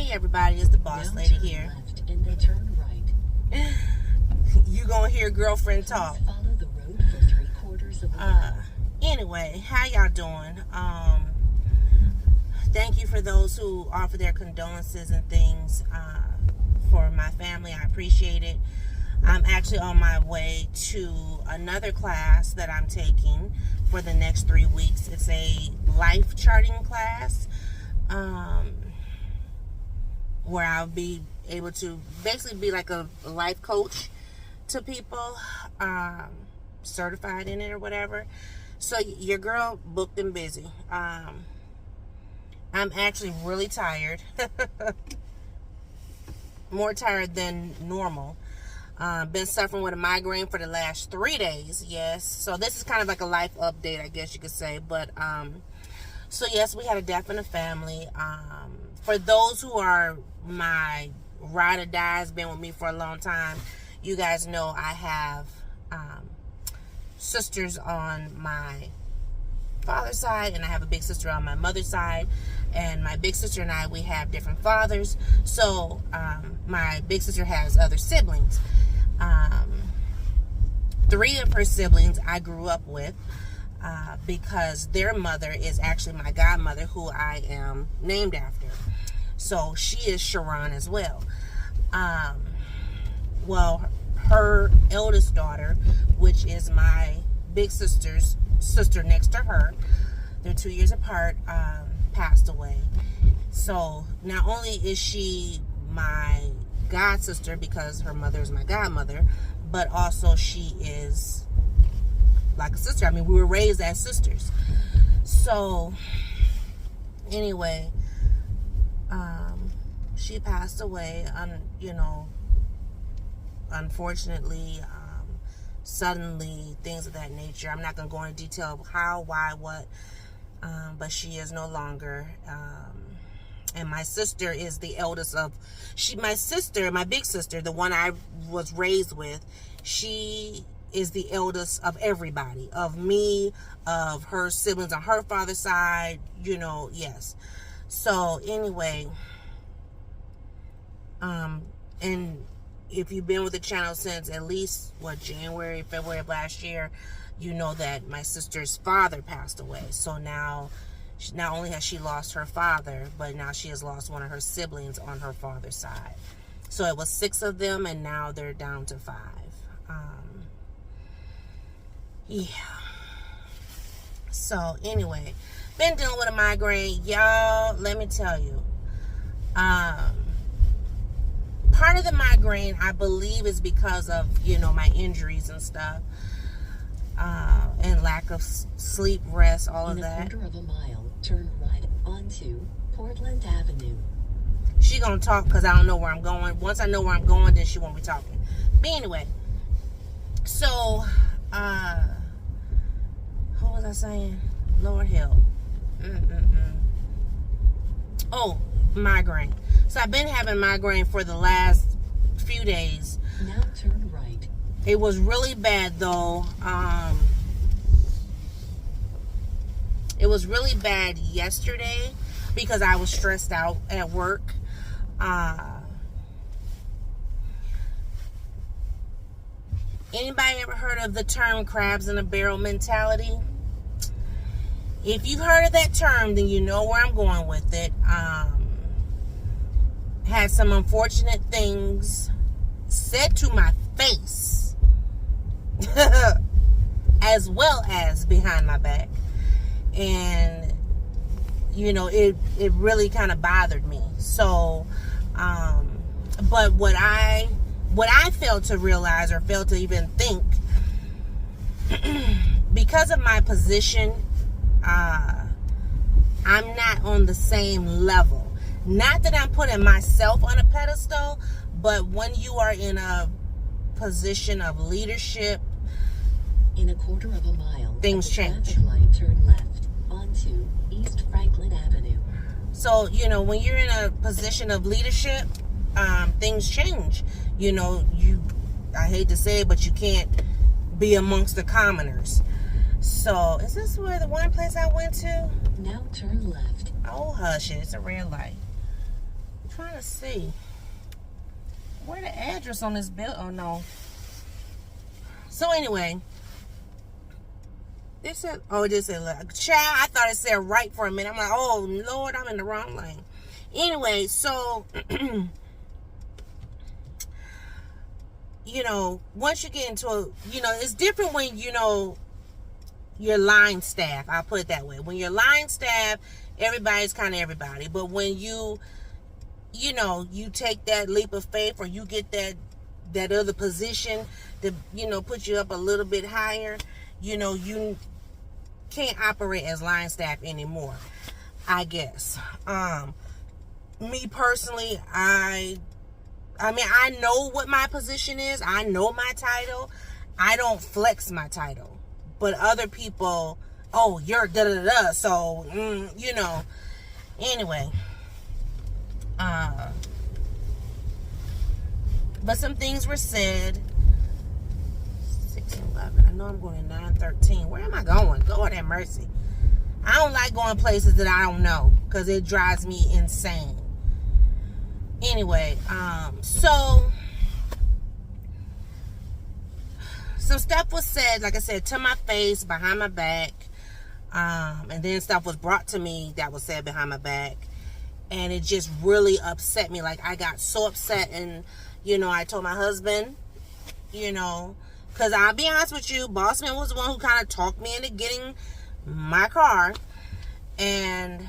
Hey everybody, it's the boss lady here. Left and then turn right. You gonna hear girlfriend talk. Please follow the road for 3/4 of a mile. Anyway, how y'all doing? Thank you for those who offer their condolences and things for my family. I appreciate it. I'm actually on my way to another class that I'm taking for the next 3 weeks. It's a life charting class where I'll be able to basically be like a life coach to people, certified in it or whatever. So your girl booked and busy. I'm actually really tired. More tired than normal. Been suffering with a migraine for the last 3 days. Yes. So this is kind of like a life update, I guess you could say. But so yes, we had a death in the family. For those who are my ride or dies, been with me for a long time, you guys know I have sisters on my father's side, and I have a big sister on my mother's side. And my big sister and I, we have different fathers. So my big sister has other siblings. 3 of her siblings I grew up with because their mother is actually my godmother, who I am named after. So she is Sharon as well. Well, her eldest daughter, which is my big sister's sister next to her, they're 2 years apart, passed away. So not only is she my god sister because her mother is my godmother, but also she is like a sister. I mean, we were raised as sisters. So anyway, she passed away, unfortunately, suddenly, things of that nature. I'm not going to go into detail of how, why, what, but she is no longer. And my sister is the eldest of, my sister, my big sister, the one I was raised with, she is the eldest of everybody, of me, of her siblings on her father's side, yes. So anyway, and if you've been with the channel since at least, January, February of last year, you know that my sister's father passed away. So now, not only has she lost her father, but now she has lost one of her siblings on her father's side. So it was 6 of them, and now they're down to 5. Yeah. So anyway, been dealing with a migraine. Y'all, let me tell you. Part of the migraine, I believe, is because of, my injuries and stuff. And lack of sleep, rest, all of that. In a 1/4 mile, turn right onto Portland Avenue. She gonna talk because I don't know where I'm going. Once I know where I'm going, then she won't be talking. But anyway, so, what was I saying? Lord help. Oh, migraine. So I've been having migraine for the last few days. Now turn right. It was really bad though. It was really bad yesterday because I was stressed out at work. Anybody ever heard of the term crabs in a barrel mentality? If you've heard of that term, then you know where I'm going with it. Had some unfortunate things said to my face, as well as behind my back. And, it really kind of bothered me. So, but what I failed to realize or failed to even think, because of my position, I'm not on the same level. Not that I'm putting myself on a pedestal, but when you are in a position of leadership, in a 1/4 mile, things change. Traffic light, turn left onto East Franklin Avenue. So, when you're in a position of leadership, things change. I hate to say it, but you can't be amongst the commoners. So, is this where the one place I went to? Now turn left. Oh, hush it. It's a red light. trying to see where the address on this bill. Oh no. So anyway, it said, oh, it just said, child, I thought it said right for a minute. I'm like, oh Lord, I'm in the wrong lane. Anyway, so you know, once you get into a, you know, it's different when, you know, your line staff, I'll put it that way. When you're line staff, everybody's kind of everybody. But when you know, you take that leap of faith, or you get that other position to, you know, put you up a little bit higher, you know, you can't operate as line staff anymore, I guess. Me personally, I mean, I know what my position is. I know my title. I don't flex my title. But other people, oh, you're da-da-da-da. So, you know. Anyway. But some things were said. 6:11. I know I'm going to 9:13. Where am I going? Lord have mercy. I don't like going places that I don't know, because it drives me insane. Anyway, so some stuff was said, like I said, to my face, behind my back, and then stuff was brought to me that was said behind my back, and it just really upset me. Like, I got so upset, and, you know, I told my husband, you know, because I'll be honest with you, Bossman was the one who kind of talked me into getting my car, and,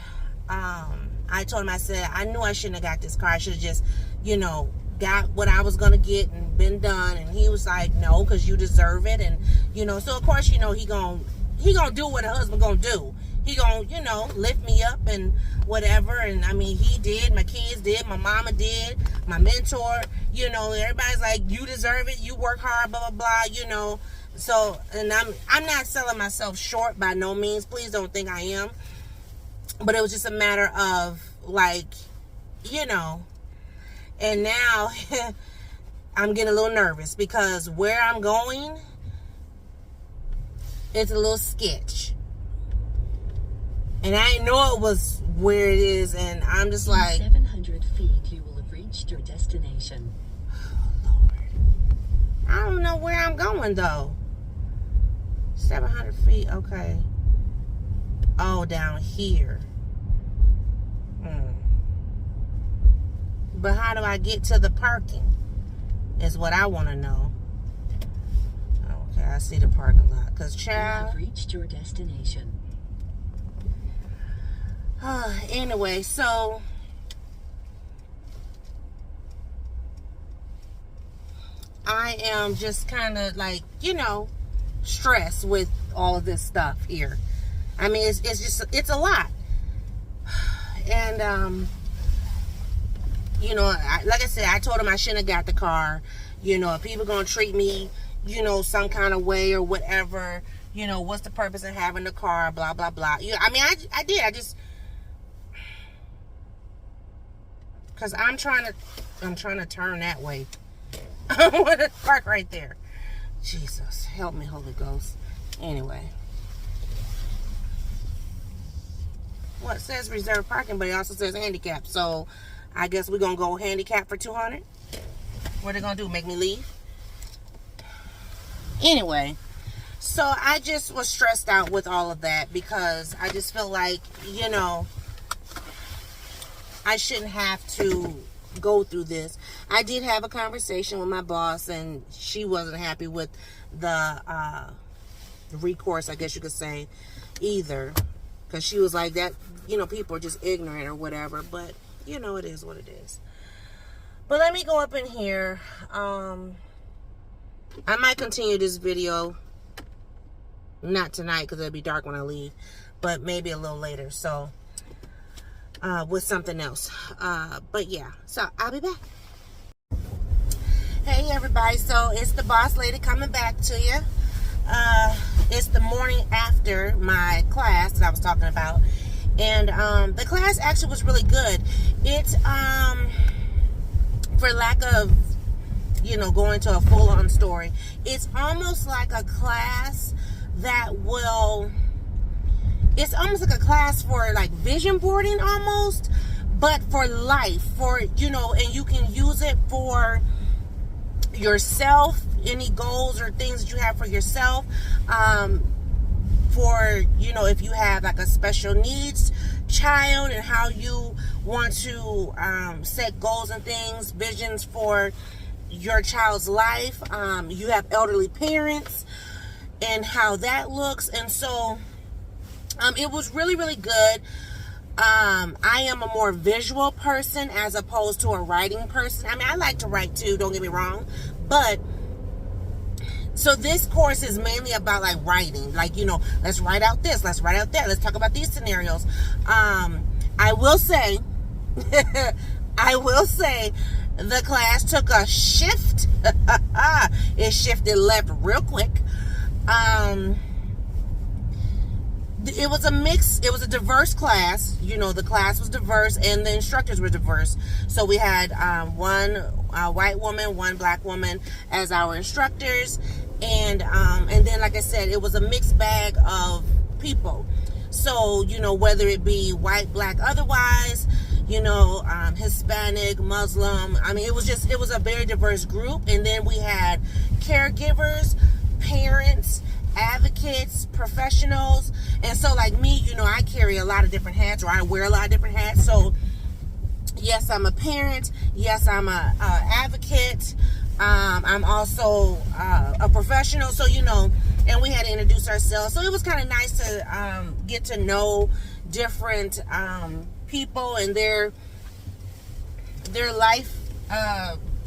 I told him, I said, I knew I shouldn't have got this car. I should have just, you know, got what I was going to get and been done. And he was like, no, because you deserve it. And, you know, so of course, you know, he gonna do what a husband gonna do. He gonna, you know, lift me up and whatever. And I mean, he did, my kids did, my mama did, my mentor, you know, everybody's like, you deserve it. You work hard, blah, blah, blah, you know. So, and I'm not selling myself short by no means. Please don't think I am. But it was just a matter of, like, you know, and now I'm getting a little nervous, because where I'm going, it's a little sketch. And I didn't know it was where it is, and I'm just like, 700 feet, you will have reached your destination. Oh, Lord. I don't know where I'm going, though. 700 feet, okay. Oh, down here. But how do I get to the parking? Is what I want to know. Okay, I see the parking lot. Because, child, you have reached your destination. Anyway, so I am just kind of like, you know, stressed with all of this stuff here. I mean, it's a lot. And, you know, like I said, I told him I shouldn't have got the car. You know, if people going to treat me, you know, some kind of way or whatever, you know, what's the purpose of having the car, blah, blah, blah. You know, I mean, I did. I just, because I'm trying to turn that way. I want to park right there. Jesus, help me, Holy Ghost. Anyway. Well, it says reserved parking, but it also says handicap. So, I guess we're going to go handicap for $200. What are they going to do? Make me leave? Anyway, so I just was stressed out with all of that, because I just feel like, you know, I shouldn't have to go through this. I did have a conversation with my boss, and she wasn't happy with the recourse, I guess you could say, either. Because she was like, that, you know, people are just ignorant or whatever. But, you know, it is what it is. But let me go up in here. I might continue this video. Not tonight, because it'll be dark when I leave. But maybe a little later. So, with something else. But, yeah. So, I'll be back. Hey, everybody. So, it's the boss lady coming back to you. It's the morning after my class that I was talking about. And the class actually was really good. It's, for lack of, you know, going to a full-on story, it's almost like a class that will, it's almost like a class for like vision boarding almost, but for life, for, you know, and you can use it for yourself, any goals or things that you have for yourself, for, you know, if you have like a special needs child and how you want to set goals and things, visions for your child's life. You have elderly parents and how that looks. And so it was really, really good. I am a more visual person as opposed to a writing person. I mean, I like to write too, don't get me wrong, but so this course is mainly about like writing, like, you know, let's write out this, let's write out that, let's talk about these scenarios. I will say the class took a shift. It shifted left real quick. It was a mix. It was a diverse class. You know, the class was diverse and the instructors were diverse. So we had one white woman, one black woman as our instructors. And then, like I said, it was a mixed bag of people. So, you know, whether it be white, black, otherwise, you know, Hispanic, Muslim. I mean, it was a very diverse group. And then we had caregivers, parents, advocates, professionals. And so like me, you know, I carry a lot of different hats, or I wear a lot of different hats. So yes, I'm a parent. Yes, I'm a advocate. I'm also a professional. So, you know, and we had to introduce ourselves. So it was kind of nice to get to know different people and their life,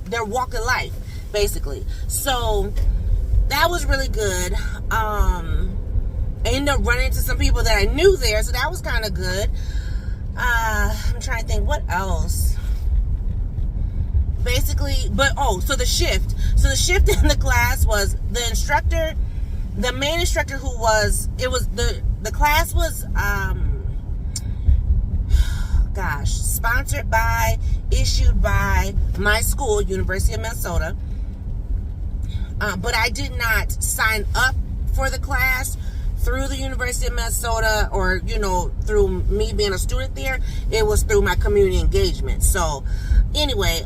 their walk of life, basically. So that was really good. I ended up running into some people that I knew there, so that was kind of good. I'm trying to think what else. Basically, so the shift. So the shift in the class was the instructor, the main instructor the class was, sponsored by, issued by my school, University of Minnesota. But I did not sign up for the class through the University of Minnesota, or, you know, through me being a student there. It was through my community engagement. So anyway,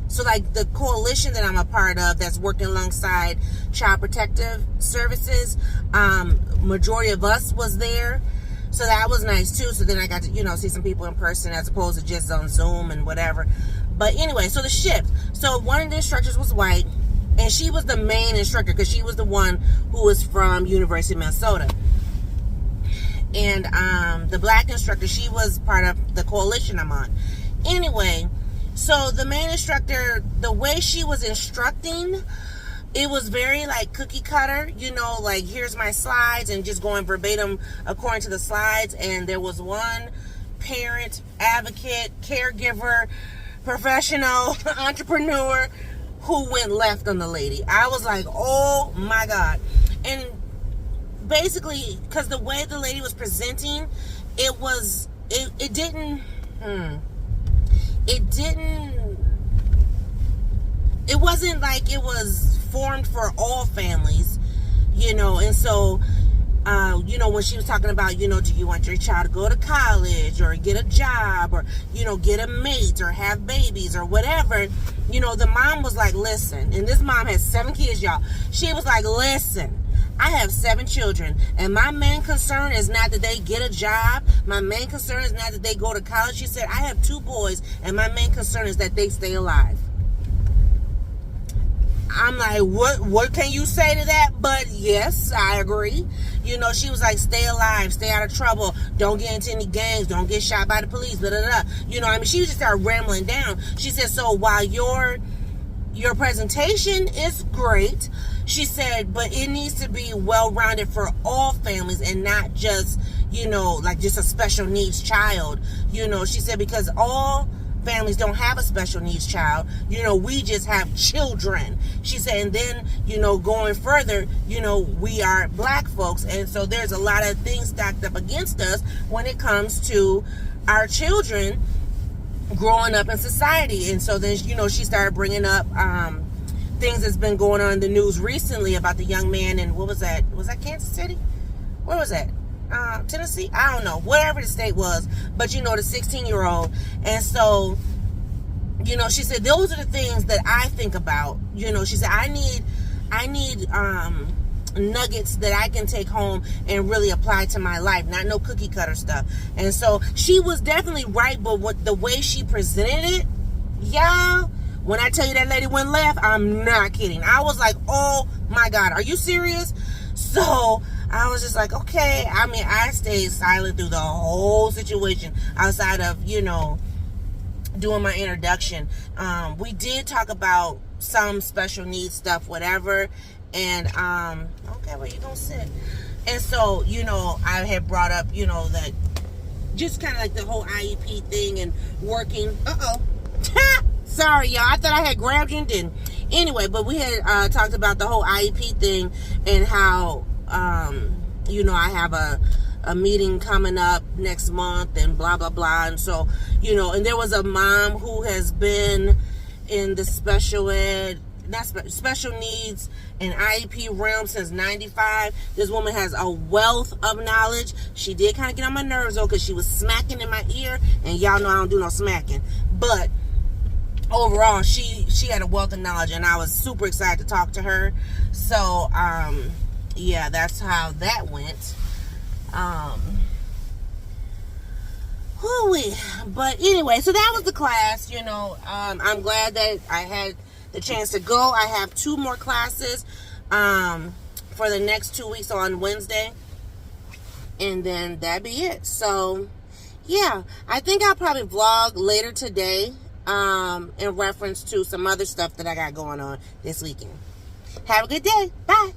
so like the coalition that I'm a part of that's working alongside Child Protective Services, majority of us was there. So that was nice too. So then I got to, you know, see some people in person as opposed to just on Zoom and whatever. But anyway, so the shift. So one of the instructors was white, and she was the main instructor because she was the one who was from University of Minnesota. And the black instructor, she was part of the coalition I'm on. Anyway, so the main instructor, the way she was instructing, it was very like cookie cutter, you know, like here's my slides and just going verbatim according to the slides. And there was one parent, advocate, caregiver, professional, entrepreneur who went left on the lady. I was like, oh my God. And basically, because the way the lady was presenting, it wasn't like it was formed for all families, you know. And so you know, when she was talking about, you know, do you want your child to go to college or get a job or, you know, get a mate or have babies or whatever, you know, the mom was like, listen, and this mom has 7 kids, y'all. She was like, listen, I have 7 children, and my main concern is not that they get a job. My main concern is not that they go to college. She said, I have 2 boys, and my main concern is that they stay alive. I'm like, what can you say to that? But yes, I agree. You know, she was like, stay alive, stay out of trouble, don't get into any gangs, don't get shot by the police, blah, blah, blah. You know, I mean, she just started rambling down. She said, so while your presentation is great, she said, but it needs to be well-rounded for all families and not just, you know, like just a special needs child. You know, she said, because all families don't have a special needs child. You know, we just have children. She said, and then, you know, going further, you know, we are black folks. And so there's a lot of things stacked up against us when it comes to our children growing up in society. And so then, you know, she started bringing up things that's been going on in the news recently about the young man in, what was that? Was that Kansas City? Where was that? Tennessee, I don't know, wherever the state was, but you know, the 16-year-old. And so, you know, she said those are the things that I think about. You know, she said I need nuggets that I can take home and really apply to my life, not no cookie cutter stuff. And so she was definitely right, but what the way she presented it, y'all, when I tell you that lady went left, I'm not kidding. I was like, oh my God, are you serious? So I was just like, okay. I mean, I stayed silent through the whole situation outside of, you know, doing my introduction. We did talk about some special needs stuff, whatever. And, okay, where you gonna sit? And so, you know, I had brought up, you know, that just kind of like the whole IEP thing and working. Sorry, y'all. I thought I had grabbed you and didn't. Anyway, but we had talked about the whole IEP thing and how, you know, I have a meeting coming up next month and blah, blah, blah. And so, you know, and there was a mom who has been in the special needs and IEP realm since 95. This woman has a wealth of knowledge. She did kind of get on my nerves though, because she was smacking in my ear, and y'all know I don't do no smacking. But overall, she had a wealth of knowledge, and I was super excited to talk to her. So yeah, that's how that went. But anyway, so that was the class. You know, I'm glad that I had the chance to go. I have 2 more classes for the next 2 weeks on Wednesday, and then that'd be it. So yeah, I think I'll probably vlog later today in reference to some other stuff that I got going on this weekend. Have a good day. Bye.